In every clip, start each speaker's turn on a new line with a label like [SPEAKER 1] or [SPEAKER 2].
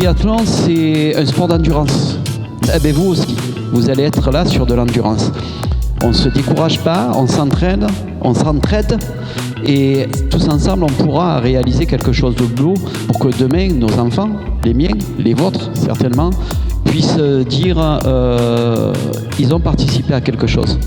[SPEAKER 1] triathlon, c'est un sport d'endurance. Eh bien, vous aussi, vous allez être là sur de l'endurance. On ne se décourage pas, on s'entraîne, on s'entraide et tous ensemble, on pourra réaliser quelque chose de beau pour que demain, nos enfants, les miens, les vôtres certainement, puissent dire ils ont participé à quelque chose.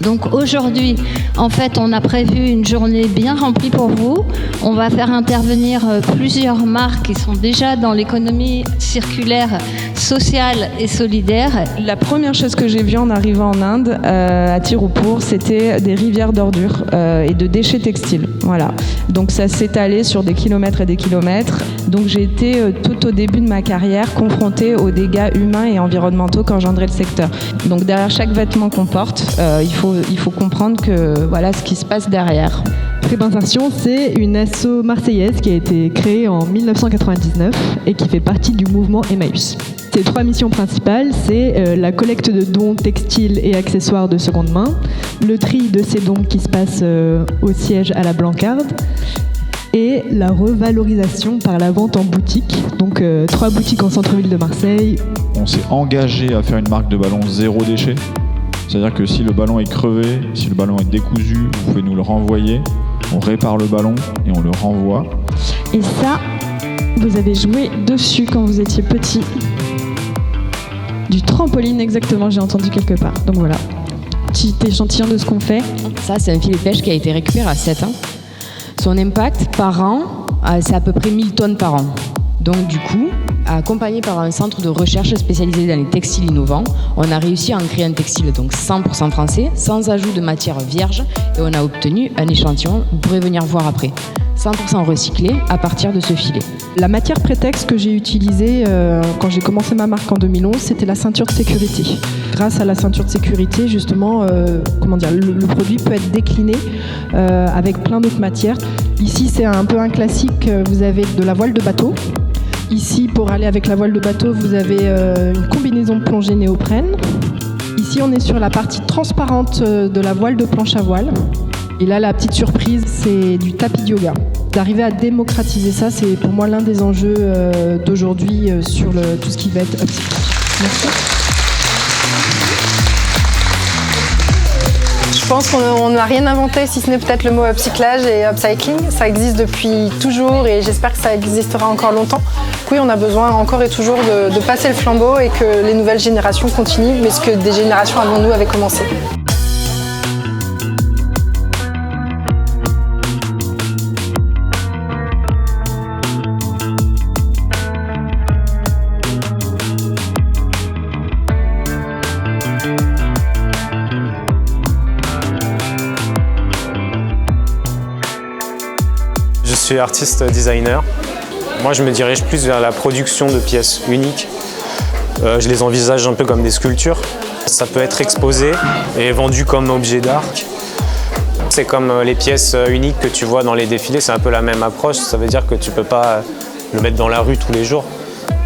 [SPEAKER 2] Donc aujourd'hui, en fait, on a prévu une journée bien remplie pour vous. On va faire intervenir plusieurs marques qui sont déjà dans l'économie circulaire, sociale et solidaire.
[SPEAKER 3] La première chose que j'ai vue en arrivant en Inde, à Tirupur, c'était des rivières d'ordures et de déchets textiles. Voilà. Donc ça s'est étalé sur des kilomètres et des kilomètres. Donc j'ai été tout au début de ma carrière confrontée aux dégâts humains et environnementaux qu'engendrait le secteur. Donc derrière chaque vêtement qu'on porte, il faut comprendre que voilà ce qui se passe derrière.
[SPEAKER 4] Prébentintion, c'est une asso marseillaise qui a été créée en 1999 et qui fait partie du mouvement Emmaüs. Ses 3 missions principales, c'est la collecte de dons textiles et accessoires de seconde main, le tri de ces dons qui se passent au siège à la Blancarde, et la revalorisation par la vente en boutique. Donc 3 boutiques en centre-ville de Marseille.
[SPEAKER 5] On s'est engagé à faire une marque de ballon zéro déchet. C'est-à-dire que si le ballon est crevé, si le ballon est décousu, vous pouvez nous le renvoyer. On répare le ballon et on le renvoie.
[SPEAKER 4] Et ça, vous avez joué dessus quand vous étiez petit. Du trampoline exactement, j'ai entendu quelque part. Donc voilà, petit échantillon de ce qu'on fait.
[SPEAKER 6] Ça, c'est un filet de pêche qui a été récupéré à 7 ans. Son impact par an, c'est à peu près 1000 tonnes par an. Donc du coup, accompagné par un centre de recherche spécialisé dans les textiles innovants, on a réussi à en créer un textile donc 100% français, sans ajout de matière vierge, et on a obtenu un échantillon, vous pourrez venir voir après, 100% recyclé à partir de ce filet.
[SPEAKER 4] La matière prétexte que j'ai utilisée quand j'ai commencé ma marque en 2011, c'était la ceinture de sécurité. Grâce à la ceinture de sécurité, justement, le produit peut être décliné avec plein d'autres matières. Ici, c'est un peu un classique, vous avez de la voile de bateau. Ici, pour aller avec la voile de bateau, vous avez une combinaison de plongée néoprène. Ici, on est sur la partie transparente de la voile de planche à voile. Et là, la petite surprise, c'est du tapis de yoga. D'arriver à démocratiser ça, c'est pour moi l'un des enjeux d'aujourd'hui sur tout ce qui va être upcycling. Merci.
[SPEAKER 7] Je pense qu'on n'a rien inventé, si ce n'est peut-être le mot upcyclage et upcycling. Ça existe depuis toujours et j'espère que ça existera encore longtemps. Oui, on a besoin encore et toujours de passer le flambeau et que les nouvelles générations continuent, mais ce que des générations avant nous avaient commencé.
[SPEAKER 8] Je suis artiste designer. Moi, je me dirige plus vers la production de pièces uniques. Je les envisage un peu comme des sculptures. Ça peut être exposé et vendu comme objet d'art. C'est comme les pièces uniques que tu vois dans les défilés, c'est un peu la même approche. Ça veut dire que tu ne peux pas le mettre dans la rue tous les jours.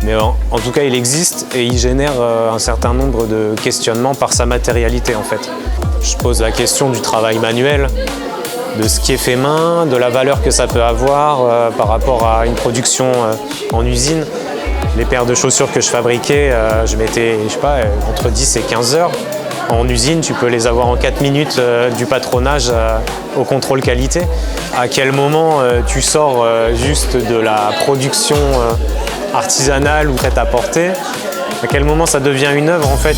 [SPEAKER 8] Mais en tout cas, il existe et il génère un certain nombre de questionnements par sa matérialité, en fait. Je pose la question du travail manuel, de ce qui est fait main, de la valeur que ça peut avoir par rapport à une production en usine. Les paires de chaussures que je fabriquais, je mettais, je sais pas, entre 10 et 15 heures. En usine, tu peux les avoir en 4 minutes du patronage au contrôle qualité. À quel moment tu sors juste de la production artisanale ou prête à porter? À quel moment ça devient une œuvre en fait?